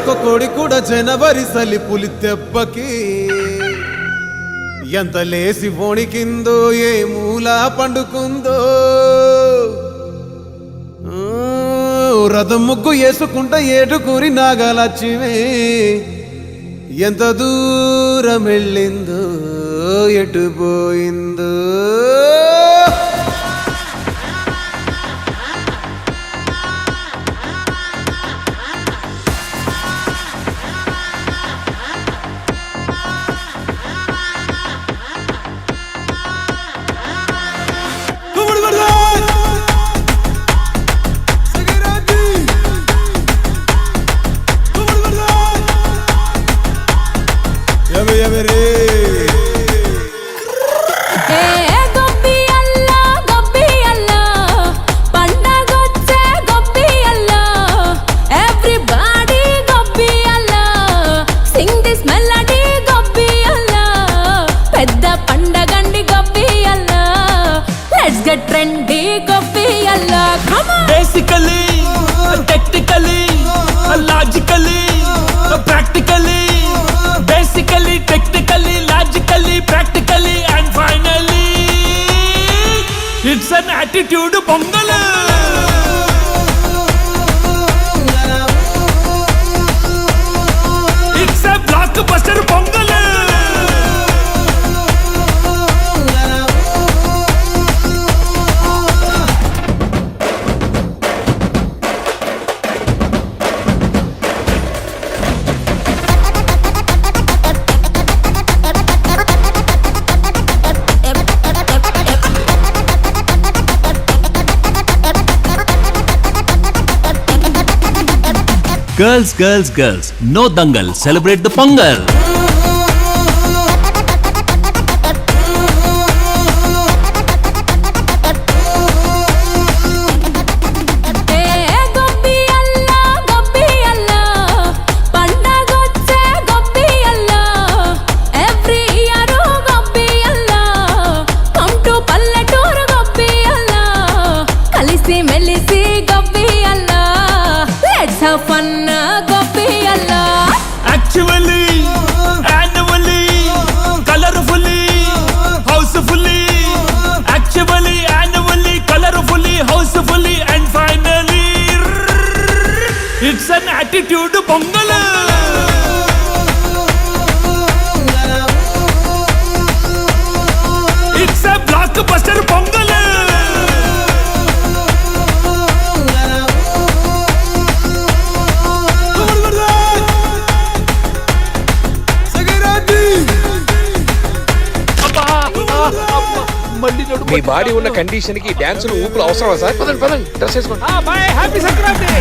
ఒక్క కోడి కూడా జనవరి సలి పులి తెప్పకి ఎంత లేసి వణికిందో ఏ మూల పండుకుందో రథం ముగ్గు వేసుకుంటా ఏటుకూరి నాగలచ్చివే ఎంత దూరం వెళ్ళిందో ఎటు పోయిందో trendy gobbiyalla basically technically logically practically basically technically logically practically and finally it's an attitude pongal it's a blockbuster pongal Girls, girls, girls, no dangal, celebrate the Pongal. fun gobbiyalla actually annually colorfully housefully actually annually colorfully housefully and finally it's an attitude pongal it's a blockbuster pongal me body ఉన్న condition కి డాన్సులు ఊపులు అవసరమా sir? పదండి పదండి dress వేసుకోండి. Happy Sankranti.